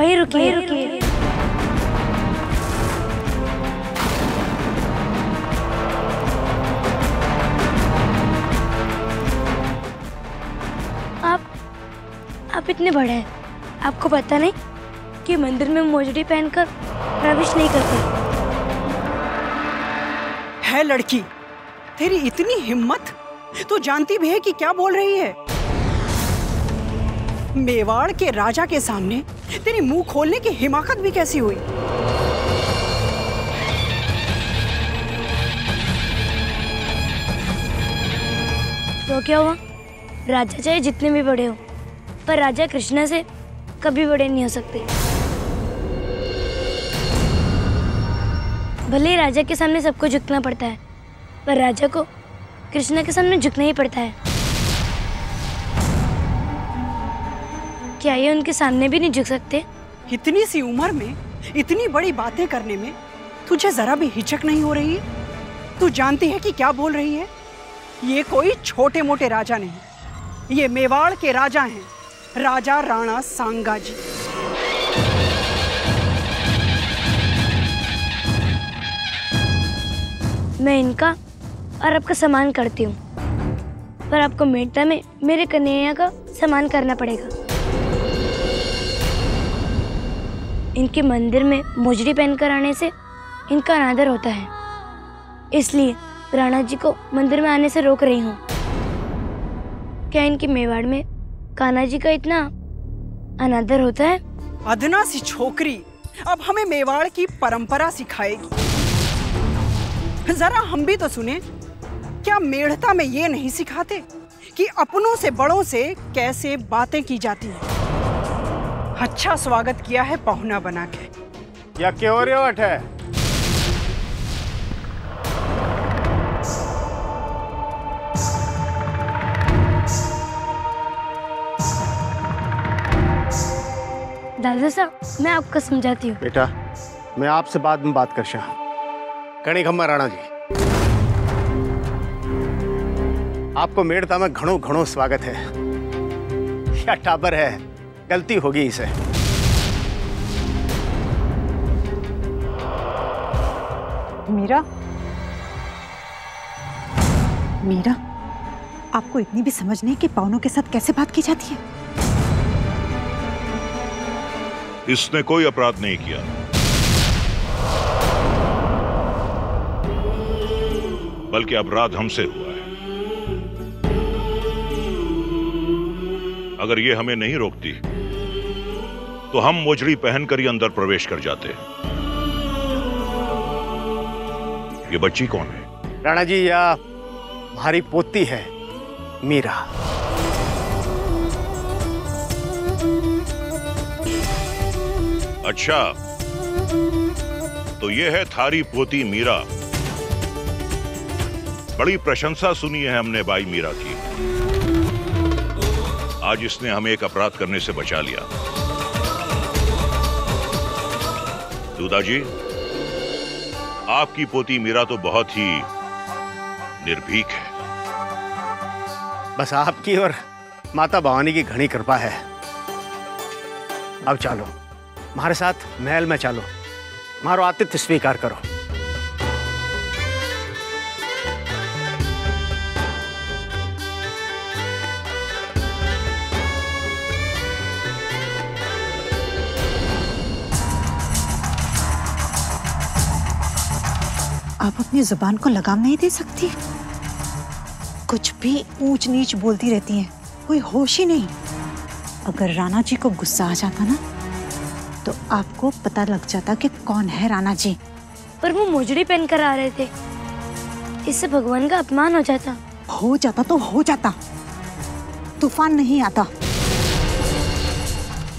वहीं रुकिए। आप इतने बड़े हैं, आपको पता नहीं कि मंदिर में मोजड़ी पहनकर प्रवेश नहीं करते। है लड़की, तेरी इतनी हिम्मत, तू जानती भी है कि क्या बोल रही है? मेवाड़ के राजा के सामने तेरी मुंह खोलने की हिमाकत भी कैसी हुई? तो क्या हुआ? राजा चाहे जितने भी बड़े हो, पर राजा कृष्णा से कभी बड़े नहीं हो सकते। भले ही राजा के सामने सबको झुकना पड़ता है, पर राजा को कृष्णा के सामने झुकना ही पड़ता है। क्या ये उनके सामने भी नहीं झुक सकते? इतनी सी उम्र में इतनी बड़ी बातें करने में तुझे जरा भी हिचक नहीं हो रही है? तू जानती है कि क्या बोल रही है? ये कोई छोटे मोटे राजा नहीं, ये मेवाड़ के राजा हैं, राजा राणा सांगाजी। मैं इनका और आपका सम्मान करती हूँ, पर आपको मेड़ता में मेरे कन्हैया का सम्मान करना पड़ेगा। इनके मंदिर में मोजड़ी पहनकर आने से इनका अनादर होता है, इसलिए राणा जी को मंदिर में आने से रोक रही हूँ। क्या इनके मेवाड़ में कान्हा जी का इतना अनादर होता है? अदना सी छोकरी अब हमें मेवाड़ की परंपरा सिखाएगी। जरा हम भी तो सुने, क्या मेड़ता में ये नहीं सिखाते कि अपनों से बड़ों से कैसे बातें की जाती हैं? अच्छा स्वागत किया है पहुना बना के। या क्यों रे है? दादा साहब, मैं आपको समझाती हूँ। बेटा, मैं आपसे बाद में बात कर शाह। कणी खम्मा राणा जी, आपको मेड़ता में घणो घणो स्वागत है। या टाबर है, गलती होगी इसे। मीरा, मीरा, आपको इतनी भी समझ नहीं कि पावनों के साथ कैसे बात की जाती है? इसने कोई अपराध नहीं किया। बल्कि अपराध हमसे हुआ है। अगर ये हमें नहीं रोकती तो हम मोजड़ी पहनकर ही अंदर प्रवेश कर जाते। ये बच्ची कौन है? राणा जी, या हमारी पोती है मीरा। अच्छा, तो ये है थारी पोती मीरा। बड़ी प्रशंसा सुनी है हमने भाई मीरा की। आज इसने हमें एक अपराध करने से बचा लिया। दूधा जी, आपकी पोती मीरा तो बहुत ही निर्भीक है। बस आपकी और माता भवानी की घनी कृपा है। अब चलो हमारे साथ महल में, चलो मारो आतिथ्य स्वीकार करो। आप अपनी जुबान को लगाम नहीं दे सकती? कुछ भी ऊंच नीच बोलती रहती हैं, कोई होश ही नहीं। अगर राणा जी को गुस्सा आ जाता ना, तो आपको पता लग जाता कि कौन है राणा जी। पर वो मोजड़ी पहनकर आ रहे थे, इससे भगवान का अपमान हो जाता। हो जाता तो हो जाता, तूफान नहीं आता।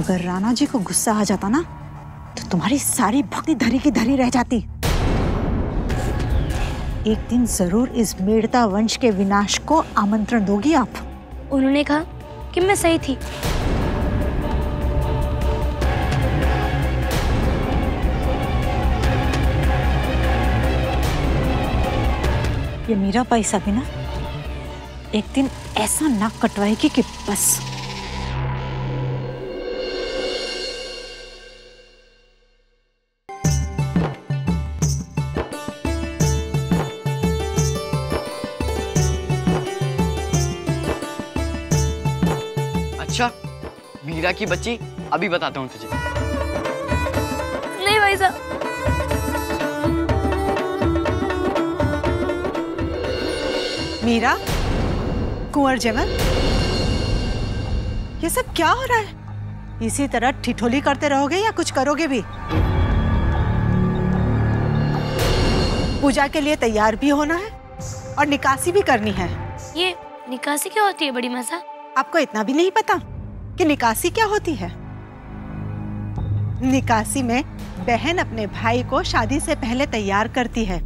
अगर राणा जी को गुस्सा आ जाता ना, तो तुम्हारी सारी भक्ति धरी की धरी रह जाती। एक दिन जरूर इस मेड़ता वंश के विनाश को आमंत्रण दोगी आप। उन्होंने कहा कि मैं सही थी। ये मीरा पैसा भी ना एक दिन ऐसा नाक कटवाएगी कि बस। अच्छा, मीरा की बच्ची, अभी बताता हूँ तुझे। नहीं भाई साहब। मीरा, कुंवर जमल, ये सब क्या हो रहा है? इसी तरह ठिठोली करते रहोगे या कुछ करोगे भी? पूजा के लिए तैयार भी होना है और निकासी भी करनी है। ये निकासी क्या होती है बड़ी मासा? आपको इतना भी नहीं पता कि निकासी क्या होती है? निकासी में बहन अपने भाई को शादी से पहले तैयार करती है।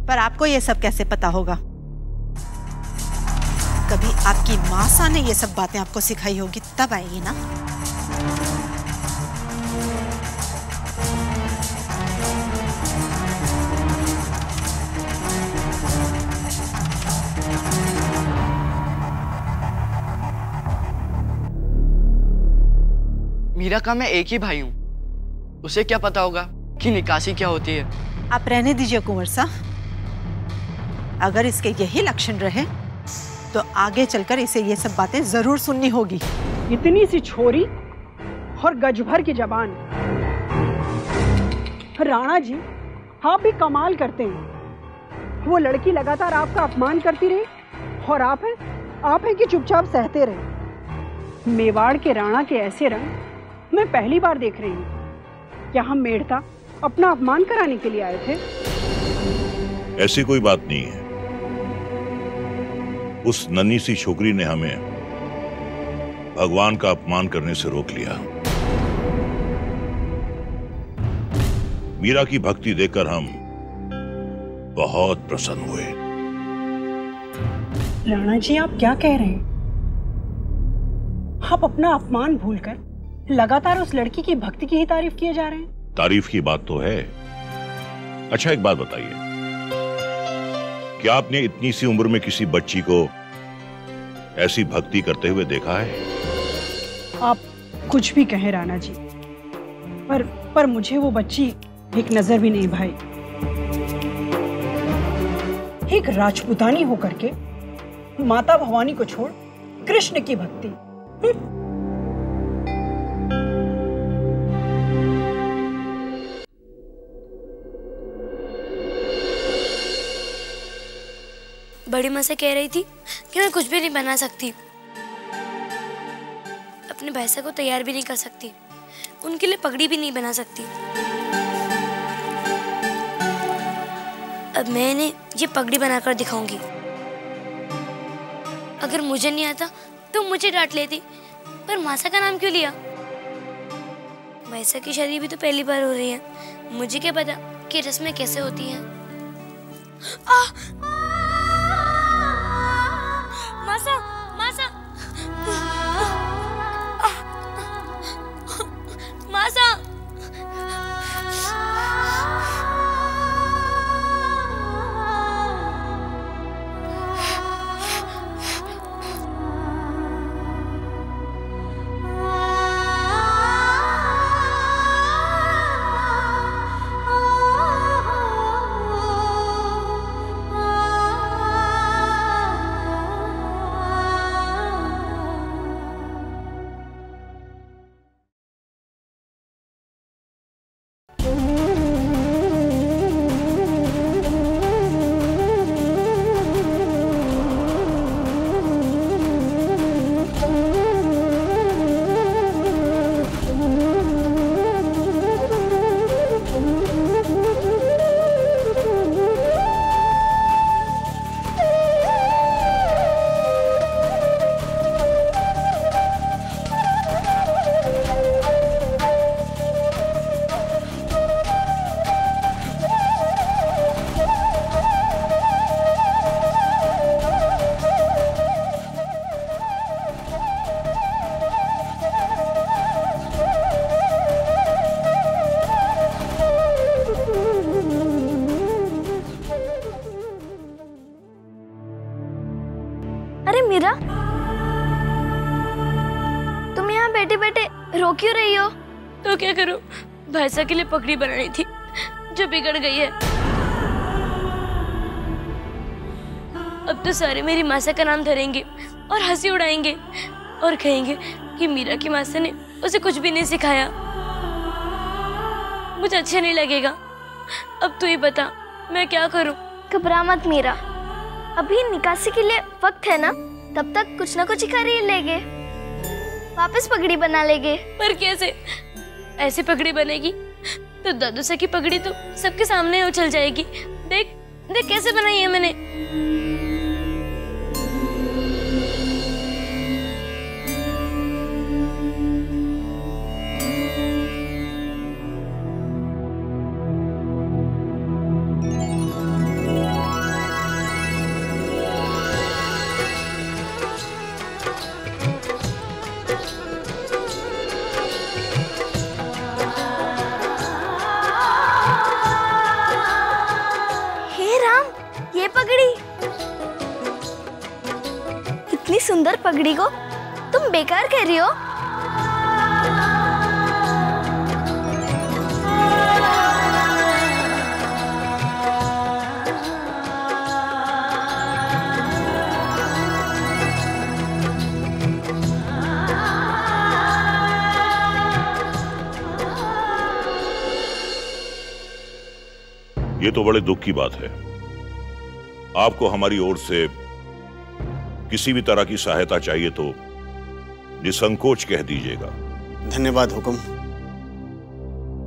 पर आपको ये सब कैसे पता होगा? कभी आपकी मासा ने ये सब बातें आपको सिखाई होगी, तब आएगी ना। मीरा का मैं एक ही भाई हूँ, उसे क्या पता होगा कि निकासी क्या होती है? आप रहने दीजिए कुंवर साहब। अगर इसके यही लक्षण रहे तो आगे चलकर इसे ये सब बातें जरूर सुननी होगी। इतनी सी छोरी और गज भर की जबान। राणा जी, आप भी कमाल करते हैं। वो लड़की लगातार आपका अपमान करती रही और आप हैं कि चुपचाप सहते रहे। मेवाड़ के राणा के ऐसे रंग मैं पहली बार देख रही हूँ। क्या हम मेड़ता अपना अपमान कराने के लिए आए थे? ऐसी कोई बात नहीं है। उस नन्ही सी छोकरी ने हमें भगवान का अपमान करने से रोक लिया। मीरा की भक्ति देखकर हम बहुत प्रसन्न हुए। राणा जी, आप क्या कह रहे हैं? आप अपना अपमान भूलकर लगातार उस लड़की की भक्ति की ही तारीफ किए जा रहे हैं। तारीफ की बात तो है। अच्छा, एक बात बताइए, क्या आपने इतनी सी उम्र में किसी बच्ची को ऐसी भक्ति करते हुए देखा है? आप कुछ भी कहें राणा जी, पर मुझे वो बच्ची एक नजर भी नहीं भाई। एक राजपुतानी होकर के माता भवानी को छोड़ कृष्ण की भक्ति। बड़ी माँ से कह रही थी कि मैं कुछ भी नहीं बना सकती, अपने भैंसा को तैयार भी नहीं कर सकती, उनके लिए पगड़ी भी नहीं बना सकती। अब मैं इन्हें ये पगड़ी बनाकर दिखाऊंगी। अगर मुझे नहीं आता तो मुझे डांट लेती, पर मासा का नाम क्यों लिया? भैंसा की शादी भी तो पहली बार हो रही है, मुझे क्या पता कि रस्में कैसे होती हैं। मासा, मासा, मासा, अरे मीरा, तुम यहाँ बैठे बैठे रो क्यों रही हो? तो क्या करूं, भैंसा के लिए पगड़ी बनानी थी जो बिगड़ गई है। अब तो सारे मेरी मासा का नाम धरेंगे और हंसी उड़ाएंगे। और कहेंगे कि मीरा की मासी ने उसे कुछ भी नहीं सिखाया। मुझे अच्छा नहीं लगेगा। अब तू ही बता, मैं क्या करूं? घबरा मत मीरा, अभी निकासी के लिए वक्त है ना, तब तक कुछ ना कुछ ही कर ही लेंगे, वापस पगड़ी बना लेंगे। पर कैसे? ऐसी पगड़ी बनेगी तो दादूसा की पगड़ी तो सबके सामने उछल जाएगी। देख देख कैसे बनाई है मैंने। इतनी सुंदर पगड़ी को तुम बेकार कह रही हो? ये तो बड़े दुख की बात है। आपको हमारी ओर से किसी भी तरह की सहायता चाहिए तो निसंकोच कह दीजिएगा। धन्यवाद हुकुम।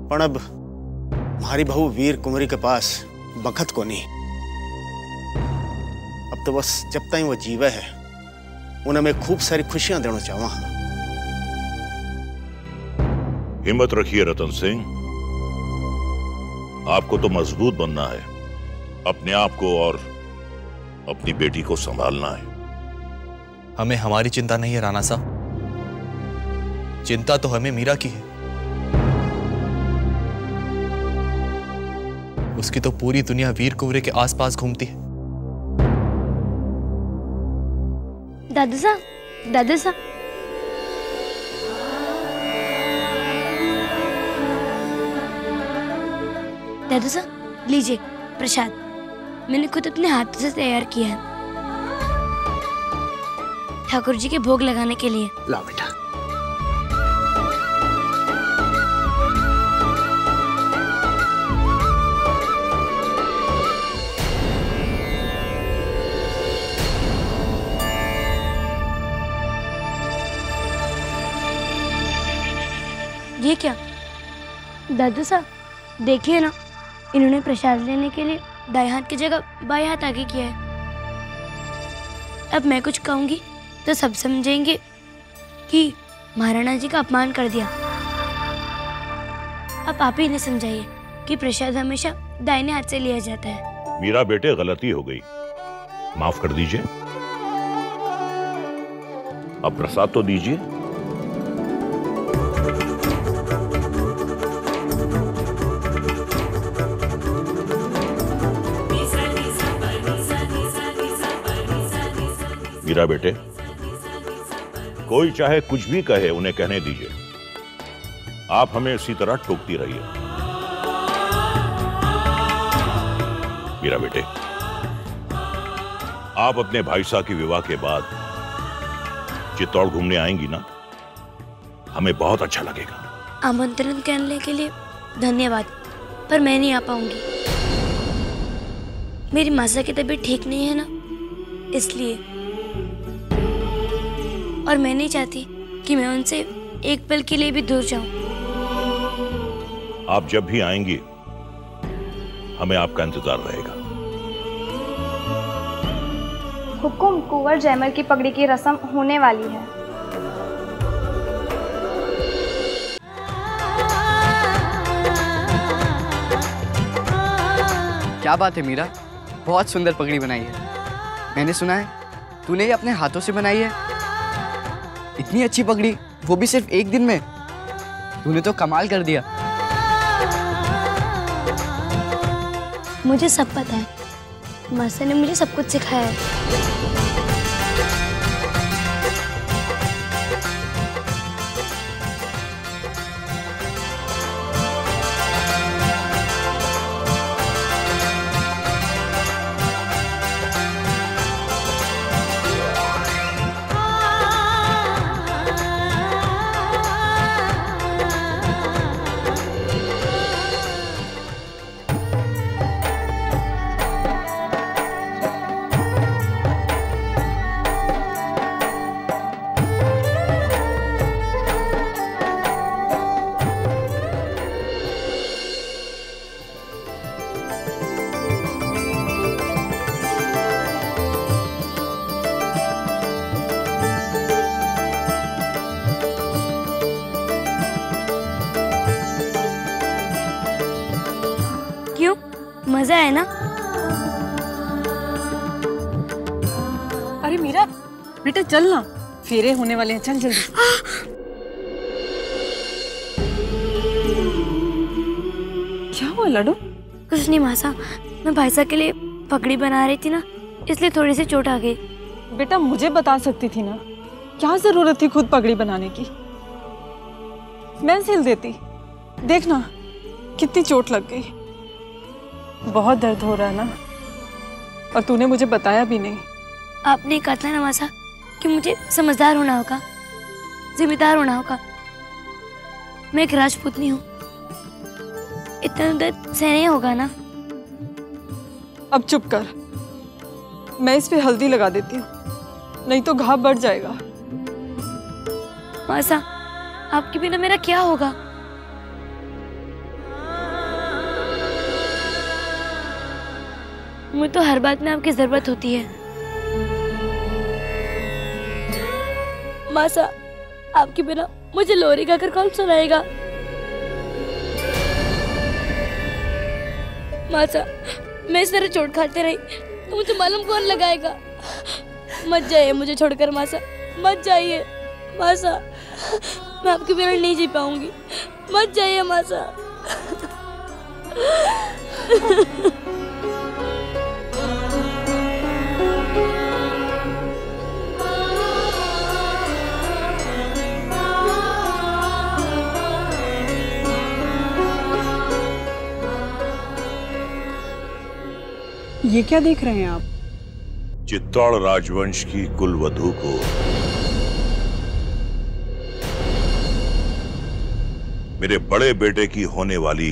पर अब हमारी बहू वीर कुंवरी के पास बखत को नहीं। अब तो बस जब तक वो जीवे है उन्हें मैं खूब सारी खुशियां देना चाहवा। हिम्मत रखिए रतन सिंह, आपको तो मजबूत बनना है, अपने आप को और अपनी बेटी को संभालना है। हमें हमारी चिंता नहीं है राणा साहब, चिंता तो हमें मीरा की है। उसकी तो पूरी दुनिया वीर कुंवरे के आसपास घूमती है। दादू साहब, दादू साहब, दादू साहब लीजिए प्रसाद, मैंने खुद अपने हाथों से तैयार किया है ठाकुर जी के भोग लगाने के लिए। ला बेटा। ये क्या? दादू साहब देखिए ना, इन्होंने प्रसाद लेने के लिए दाएं हाथ की जगह बाएं हाथ आगे किया है। अब मैं कुछ कहूंगी तो सब समझेंगे कि महाराणा जी का अपमान कर दिया। अब आप ही इन्हें समझाइए कि प्रसाद हमेशा दाहिने हाथ से लिया जाता है। मीरा बेटे, गलती हो गई, माफ कर दीजिए। अब प्रसाद तो दीजिए। मीरा बेटे, कोई चाहे कुछ भी कहे उन्हें कहने दीजिए, आप हमें इसी तरह टोकती रहिए। मीरा बेटे, आप अपने भाई साहब के विवाह के बाद चित्तौड़ घूमने आएंगी ना, हमें बहुत अच्छा लगेगा। आमंत्रण करने के लिए धन्यवाद, पर मैं नहीं आ पाऊंगी। मेरी मासा की तबीयत ठीक नहीं है ना, इसलिए। और मैं नहीं चाहती कि मैं उनसे एक पल के लिए भी दूर जाऊं। आप जब भी आएंगी हमें आपका इंतजार रहेगा। हुकुम, कुंवर जयमल की पगड़ी की रस्म होने वाली है। क्या बात है मीरा, बहुत सुंदर पगड़ी बनाई है। मैंने सुना है तूने ये अपने हाथों से बनाई है। इतनी अच्छी पगड़ी, वो भी सिर्फ एक दिन में। तूने तो कमाल कर दिया। मुझे सब पता है, मासा ने मुझे सब कुछ सिखाया है। क्यों, मजा है ना? अरे मीरा, बेटा चल ना, फेरे होने वाले हैं, चल जल्दी। क्या हुआ लड्डू? कुछ नहीं मासा, मैं भाई साहब के लिए पगड़ी बना रही थी ना, इसलिए थोड़ी सी चोट आ गई। बेटा मुझे बता सकती थी ना, क्या जरूरत थी खुद पगड़ी बनाने की? मैं सिल देती। देखना कितनी चोट लग गई, बहुत दर्द हो रहा है ना, और तूने मुझे बताया भी नहीं। आपने कहा था ना मासा कि मुझे समझदार होना होगा, जिम्मेदार होना होगा। मैं एक राजपूतनी हूँ, इतना दर्द सहने होगा ना। अब चुप कर, मैं इस पे हल्दी लगा देती हूँ, नहीं तो घाव बढ़ जाएगा। मासा, आपके बिना मेरा क्या होगा? मुझे तो हर बात में आपकी जरूरत होती है। मासा, आपके बिना मुझे लोरी गाकर कौन सुनाएगा? मासा, मैं इस तरह चोट खाते रही तो मुझे मालूम कौन लगाएगा? मत जाइए मुझे छोड़कर मासा, मत जाइए मासा, मैं आपके बिना नहीं जी पाऊंगी। मत जाइए मासा। ये क्या देख रहे हैं आप? चित्तौड़ राजवंश की कुलवधू को मेरे बड़े बेटे की होने वाली